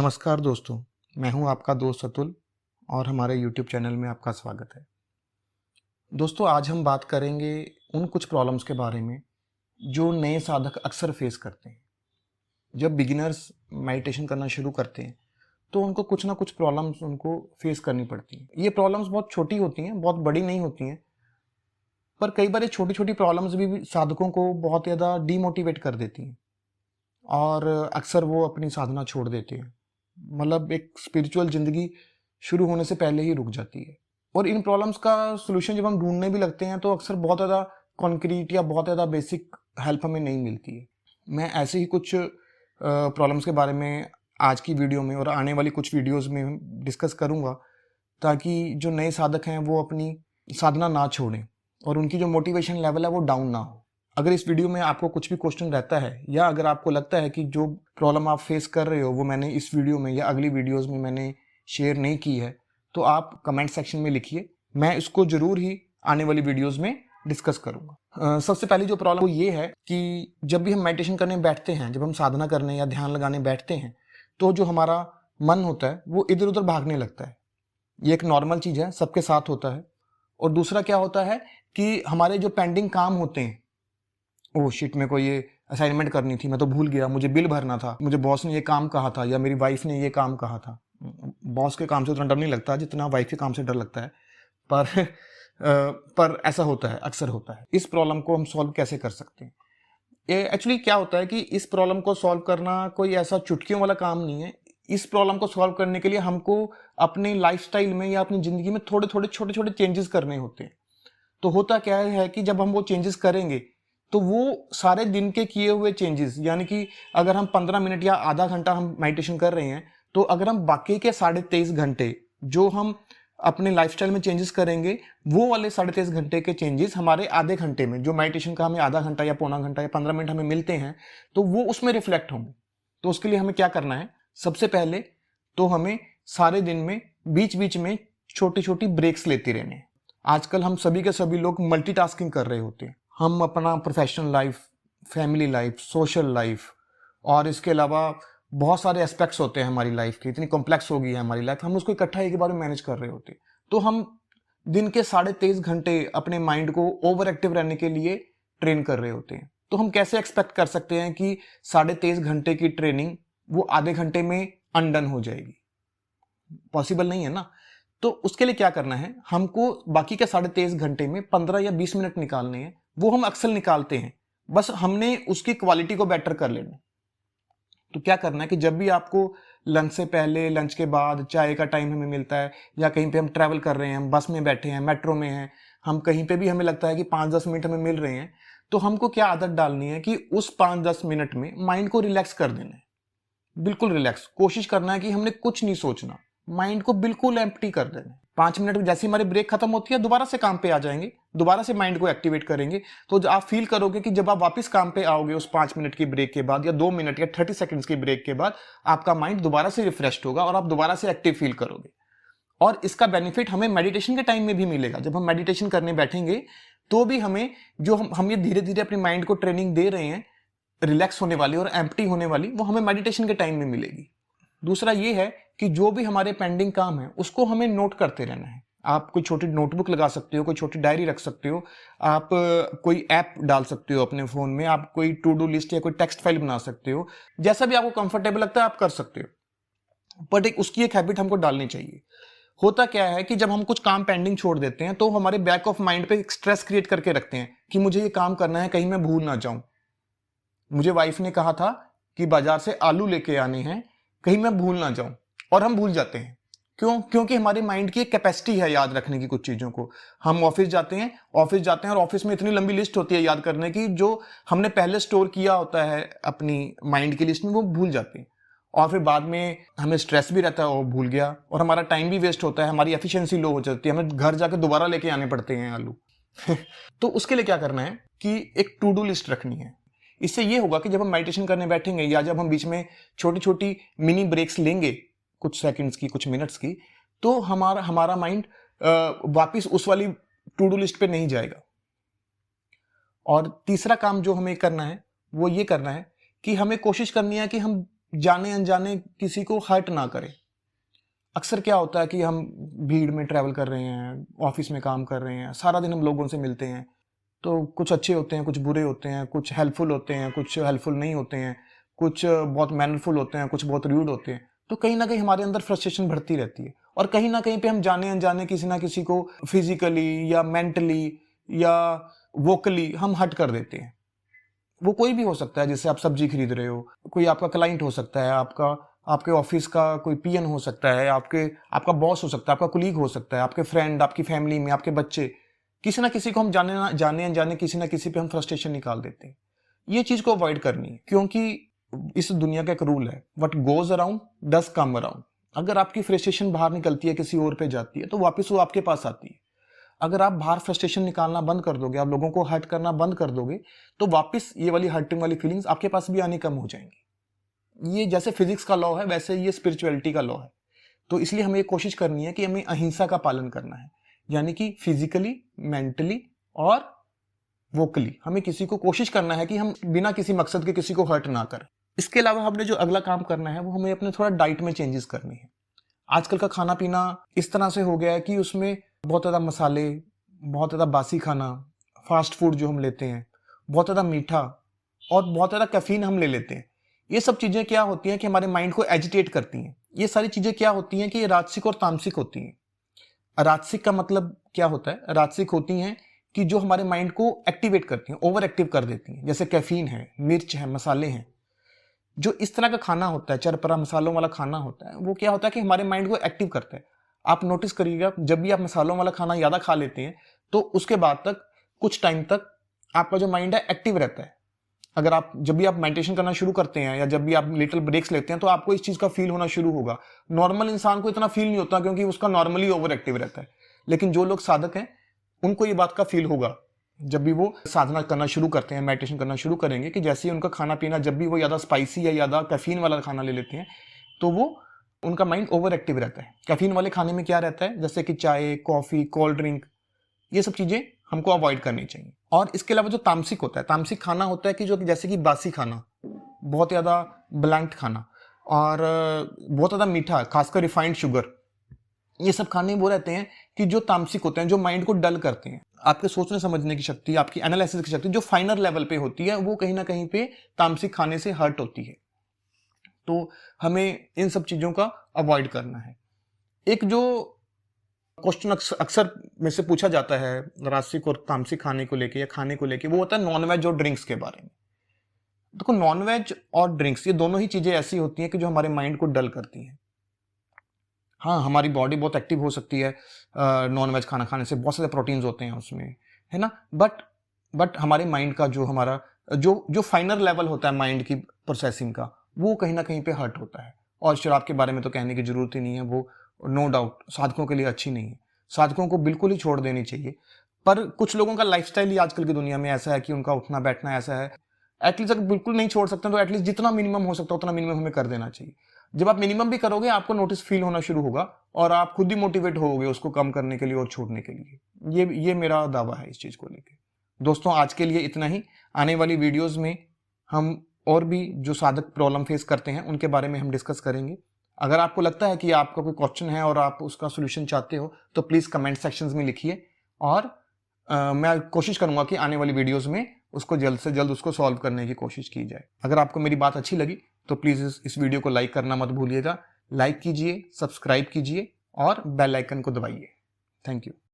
नमस्कार दोस्तों, मैं हूं आपका दोस्त अतुल और हमारे YouTube चैनल में आपका स्वागत है। दोस्तों, आज हम बात करेंगे उन कुछ प्रॉब्लम्स के बारे में जो नए साधक अक्सर फेस करते हैं। जब बिगिनर्स मेडिटेशन करना शुरू करते हैं तो उनको कुछ ना कुछ प्रॉब्लम्स उनको फेस करनी पड़ती हैं। ये प्रॉब्लम्स बहुत छोटी होती हैं, बहुत बड़ी नहीं होती हैं, पर कई बार ये छोटी छोटी प्रॉब्लम्स भी साधकों को बहुत ज़्यादा डीमोटिवेट कर देती हैं और अक्सर वो अपनी साधना छोड़ देते हैं। मतलब एक स्पिरिचुअल ज़िंदगी शुरू होने से पहले ही रुक जाती है। और इन प्रॉब्लम्स का सॉल्यूशन जब हम ढूंढने भी लगते हैं तो अक्सर बहुत ज़्यादा कॉन्क्रीट या बहुत ज़्यादा बेसिक हेल्प हमें नहीं मिलती है। मैं ऐसे ही कुछ प्रॉब्लम्स के बारे में आज की वीडियो में और आने वाली कुछ वीडियोज़ में डिस्कस करूँगा, ताकि जो नए साधक हैं वो अपनी साधना ना छोड़ें और उनकी जो मोटिवेशन लेवल है वो डाउन ना हो। अगर इस वीडियो में आपको कुछ भी क्वेश्चन रहता है या अगर आपको लगता है कि जो प्रॉब्लम आप फेस कर रहे हो वो मैंने इस वीडियो में या अगली वीडियोस में मैंने शेयर नहीं की है, तो आप कमेंट सेक्शन में लिखिए, मैं इसको जरूर ही आने वाली वीडियोस में डिस्कस करूंगा। सबसे पहली जो प्रॉब्लम वो ये है कि जब भी हम मेडिटेशन करने बैठते हैं, जब हम साधना करने या ध्यान लगाने बैठते हैं, तो जो हमारा मन होता है वो इधर उधर भागने लगता है। ये एक नॉर्मल चीज़ है, सबके साथ होता है। और दूसरा क्या होता है कि हमारे जो पेंडिंग काम होते हैं, ओह शिट, मेरे को ये असाइनमेंट करनी थी, मैं तो भूल गया, मुझे बिल भरना था, मुझे बॉस ने ये काम कहा था या मेरी वाइफ ने ये काम कहा था। बॉस के काम से उतना डर नहीं लगता जितना वाइफ के काम से डर लगता है, पर ऐसा होता है, अक्सर होता है। इस प्रॉब्लम को हम सॉल्व कैसे कर सकते हैं? ये एक्चुअली क्या होता है कि इस प्रॉब्लम को सॉल्व करना कोई ऐसा चुटकियों वाला काम नहीं है। इस प्रॉब्लम को सॉल्व करने के लिए हमको अपने लाइफस्टाइल में या अपनी ज़िंदगी में थोड़े थोड़े छोटे छोटे चेंजेस करने होते हैं। तो होता क्या है कि जब हम वो चेंजेस करेंगे तो वो सारे दिन के किए हुए चेंजेस, यानी कि अगर हम 15 मिनट या आधा घंटा हम मेडिटेशन कर रहे हैं, तो अगर हम बाकी के 23.5 घंटे जो हम अपने लाइफस्टाइल में चेंजेस करेंगे, वो वाले 23.5 घंटे के चेंजेस हमारे आधे घंटे में, जो मेडिटेशन का हमें आधा घंटा या पौना घंटा या 15 मिनट हमें मिलते हैं, तो वो उसमें रिफ्लेक्ट होंगे। तो उसके लिए हमें क्या करना है? सबसे पहले तो हमें सारे दिन में बीच बीच में छोटी छोटी ब्रेक्स लेते रहने हैं। आजकल हम सभी के सभी लोग मल्टीटास्किंग कर रहे होते हैं। हम अपना professional life, family life, social life और इसके अलावा बहुत सारे एस्पेक्ट्स होते हैं हमारी लाइफ के, इतनी कॉम्प्लेक्स हो गई है हमारी लाइफ, हम उसको इकट्ठा एक बार में मैनेज कर रहे होते हैं। तो हम दिन के 23.5 घंटे अपने माइंड को ओवर एक्टिव रहने के लिए ट्रेन कर रहे होते हैं। तो हम कैसे एक्सपेक्ट कर सकते हैं कि 23.5 घंटे की ट्रेनिंग वो आधे घंटे में अनडन हो जाएगी? पॉसिबल नहीं है ना। तो उसके लिए क्या करना है, हमको बाकी के 23.5 घंटे में 15 या 20 मिनट निकालने हैं। वो हम अक्सर निकालते हैं, बस हमने उसकी क्वालिटी को बेटर कर लेना है। तो क्या करना है कि जब भी आपको लंच से पहले, लंच के बाद, चाय का टाइम हमें मिलता है, या कहीं पे हम ट्रैवल कर रहे हैं, हम बस में बैठे हैं, मेट्रो में हैं, हम कहीं पे भी हमें लगता है कि 5-10 मिनट हमें मिल रहे हैं, तो हमको क्या आदत डालनी है कि उस 5-10 मिनट में माइंड को रिलैक्स कर देना है। बिल्कुल रिलैक्स कोशिश करना है कि हमने कुछ नहीं सोचना, माइंड को बिल्कुल एम्प्टी कर देना है। 5 मिनट जैसे हमारी ब्रेक खत्म होती है, दोबारा से काम पे आ जाएंगे, दोबारा से माइंड को एक्टिवेट करेंगे। तो आप फील करोगे कि जब आप वापस काम पे आओगे उस 5 मिनट की ब्रेक के बाद या 2 मिनट या 30 सेकंड्स की ब्रेक के बाद, आपका माइंड दोबारा से रिफ्रेश होगा और आप दोबारा से एक्टिव फील करोगे। और इसका बेनिफिट हमें मेडिटेशन के टाइम में भी मिलेगा। जब हम मेडिटेशन करने बैठेंगे तो भी हमें जो हम ये धीरे धीरे अपने माइंड को ट्रेनिंग दे रहे हैं रिलैक्स होने वाली और एम्प्टी होने वाली, वो हमें मेडिटेशन के टाइम में मिलेगी। दूसरा ये है कि जो भी हमारे पेंडिंग काम है उसको हमें नोट करते रहना है। आप कोई छोटी नोटबुक लगा सकते हो, कोई छोटी डायरी रख सकते हो, आप कोई ऐप डाल सकते हो अपने फोन में, आप कोई टू डू लिस्ट या कोई टेक्स्ट फाइल बना सकते हो, जैसा भी आपको कंफर्टेबल लगता है आप कर सकते हो। बट उसकी एक हैबिट हमको डालनी चाहिए। होता क्या है कि जब हम कुछ काम पेंडिंग छोड़ देते हैं तो हमारे बैक ऑफ माइंड पे स्ट्रेस क्रिएट करके रखते हैं कि मुझे ये काम करना है, कहीं मैं भूल ना जाऊं। मुझे वाइफ ने कहा था कि बाजार से आलू लेके आने हैं, कहीं मैं भूल ना जाऊं, और हम भूल जाते हैं। क्यों? क्योंकि हमारी माइंड की एक कैपेसिटी है याद रखने की कुछ चीजों को। हम ऑफिस जाते हैं और ऑफिस में इतनी लंबी लिस्ट होती है याद करने की, जो हमने पहले स्टोर किया होता है अपनी माइंड की लिस्ट में, वो भूल जाते हैं। और फिर बाद में हमें स्ट्रेस भी रहता है, वो भूल गया, और हमारा टाइम भी वेस्ट होता है, हमारी एफिशिएंसी लो हो जाती है, हमें घर जाकर दोबारा लेके आने पड़ते हैं आलू। तो उसके लिए क्या करना है कि एक टू डू लिस्ट रखनी है। इससे ये होगा कि जब हम मेडिटेशन करने बैठेंगे या जब हम बीच में छोटी छोटी मिनी ब्रेक्स लेंगे, कुछ सेकंड्स की, कुछ मिनट्स की, तो हमारा माइंड वापस उस वाली टू डू लिस्ट पे नहीं जाएगा। और तीसरा काम जो हमें करना है वो ये करना है कि हमें कोशिश करनी है कि हम जाने अनजाने किसी को हर्ट ना करें। अक्सर क्या होता है कि हम भीड़ में ट्रैवल कर रहे हैं, ऑफिस में काम कर रहे हैं, सारा दिन हम लोगों से मिलते हैं, तो कुछ अच्छे होते हैं, कुछ बुरे होते हैं, कुछ हेल्पफुल होते हैं, कुछ हेल्पफुल नहीं होते हैं, कुछ बहुत मैनरफुल होते हैं, कुछ बहुत रूड होते हैं। तो कहीं ना कहीं हमारे अंदर फ्रस्ट्रेशन बढ़ती रहती है और कहीं ना कहीं पे हम जाने अनजाने किसी ना किसी को फिजिकली या मेंटली या वोकली हम हर्ट कर देते हैं। वो कोई भी हो सकता है, जैसे आप सब्जी खरीद रहे हो, कोई आपका क्लाइंट हो सकता है, आपके ऑफिस का कोई पीएन हो सकता है, आपका बॉस हो सकता है, आपका कुलीग हो सकता है, आपके फ्रेंड, आपकी फैमिली में आपके बच्चे, किसी ना किसी को हम जाने अनजाने किसी ना किसी पे हम फ्रस्ट्रेशन निकाल देते हैं। ये चीज को अवॉइड करनी है, क्योंकि इस दुनिया का एक रूल है, what goes around does come around. अगर आपकी फ्रस्ट्रेशन बाहर निकलती है, किसी और पे जाती है, तो वापस वो आपके पास आती है। अगर आप बाहर फ्रस्ट्रेशन निकालना बंद कर दोगे, आप लोगों को हर्ट करना बंद कर दोगे, तो वापस ये वाली हर्टिंग वाली फीलिंग्स आपके पास भी आनी कम हो जाएंगी। ये जैसे फिजिक्स का लॉ है, वैसे ये स्पिरिचुअलिटी का लॉ है। तो इसलिए हमें कोशिश करनी है कि हमें अहिंसा का पालन करना है, यानी कि फिजिकली, मेंटली और वोकली हमें किसी को कोशिश करना है कि हम बिना किसी मकसद के किसी को हर्ट ना करें। इसके अलावा हमने जो अगला काम करना है, वो हमें अपने थोड़ा डाइट में चेंजेस करनी है। आजकल का खाना पीना इस तरह से हो गया है कि उसमें बहुत ज़्यादा मसाले, बहुत ज़्यादा बासी खाना, फास्ट फूड जो हम लेते हैं, बहुत ज़्यादा मीठा और बहुत ज़्यादा कैफीन हम ले लेते हैं। ये सब चीज़ें क्या होती हैं कि हमारे माइंड को एजिटेट करती हैं। ये सारी चीज़ें क्या होती हैं कि ये राजसिक और तामसिक होती हैं। राजसिक का मतलब क्या होता है? राजसिक होती हैं कि जो हमारे माइंड को एक्टिवेट करती हैं, ओवर एक्टिव कर देती हैं, जैसे कैफीन है, मिर्च है, मसाले हैं। जो इस तरह का खाना होता है, चरपरा मसालों वाला खाना होता है, वो क्या होता है कि हमारे माइंड को एक्टिव करता है। आप नोटिस करिएगा, जब भी आप मसालों वाला खाना ज़्यादा खा लेते हैं, तो उसके बाद तक कुछ टाइम तक आपका जो माइंड है एक्टिव रहता है। अगर आप जब भी आप मेडिटेशन करना शुरू करते हैं या जब भी आप लिटिल ब्रेक्स लेते हैं, तो आपको इस चीज़ का फील होना शुरू होगा। नॉर्मल इंसान को इतना फील नहीं होता, क्योंकि उसका नॉर्मली ओवर एक्टिव रहता है। लेकिन जो लोग साधक हैं, उनको ये बात का फील होगा जब भी वो साधना करना शुरू करते हैं, मेडिटेशन करना शुरू करेंगे, कि जैसे ही उनका खाना पीना, जब भी वो ज़्यादा स्पाइसी या ज़्यादा कैफीन वाला खाना ले लेते हैं, तो वो उनका माइंड ओवर एक्टिव रहता है। कैफीन वाले खाने में क्या रहता है, जैसे कि चाय, कॉफ़ी, कोल्ड ड्रिंक, ये सब चीज़ें हमको अवॉइड करनी चाहिए। और इसके अलावा जो तामसिक होता है, तामसिक खाना होता है कि जो जैसे कि बासी खाना, बहुत ज़्यादा ब्लैंक खाना और बहुत ज़्यादा मीठा, खासकर रिफाइंड शुगर, ये सब खाने वो रहते हैं कि जो तामसिक होते हैं, जो माइंड को डल करते हैं। आपके सोचने समझने की शक्ति, आपकी एनालिसिस की शक्ति जो फाइनल लेवल पे होती है, वो कहीं ना कहीं पे तामसिक खाने से हर्ट होती है। तो हमें इन सब चीज़ों का अवॉइड करना है। एक जो क्वेश्चन अक्सर में से पूछा जाता है राजसिक और तामसिक खाने को लेके या खाने को लेके, वो होता है नॉनवेज और ड्रिंक्स के बारे में। देखो, नॉनवेज और ड्रिंक्स ये दोनों ही चीज़ें ऐसी होती हैं कि जो हमारे माइंड को डल करती हैं। हाँ, हमारी बॉडी बहुत एक्टिव हो सकती है नॉन वेज खाना खाने से, बहुत सारे प्रोटीन्स होते हैं उसमें, है ना। बट हमारे माइंड का जो हमारा जो फाइनल लेवल होता है माइंड की प्रोसेसिंग का, वो कहीं ना कहीं पे हर्ट होता है। और शराब के बारे में तो कहने की जरूरत ही नहीं है, वो नो डाउट साधकों के लिए अच्छी नहीं है, साधकों को बिल्कुल ही छोड़ देनी चाहिए। पर कुछ लोगों का लाइफस्टाइल ही आजकल की दुनिया में ऐसा है कि उनका उठना बैठना ऐसा है। एटलीस्ट अगर बिल्कुल नहीं छोड़ सकते तो एटलीस्ट जितना मिनिमम हो सकता है उतना मिनिमम हमें कर देना चाहिए। जब आप मिनिमम भी करोगे, आपको नोटिस फील होना शुरू होगा और आप खुद ही मोटिवेट होगे उसको कम करने के लिए और छोड़ने के लिए। ये मेरा दावा है इस चीज को लेकर। दोस्तों, आज के लिए इतना ही। आने वाली वीडियोस में हम और भी जो साधक प्रॉब्लम फेस करते हैं उनके बारे में हम डिस्कस करेंगे। अगर आपको लगता है कि आपका कोई क्वेश्चन है और आप उसका सोल्यूशन चाहते हो, तो प्लीज कमेंट सेक्शंस में लिखिए और मैं कोशिश करूंगा कि आने वाली वीडियोस में उसको जल्द से जल्द उसको सॉल्व करने की कोशिश की जाए। अगर आपको मेरी बात अच्छी लगी तो प्लीज़ इस वीडियो को लाइक करना मत भूलिएगा। लाइक कीजिए, सब्सक्राइब कीजिए और बेल आइकन को दबाइए। Thank you.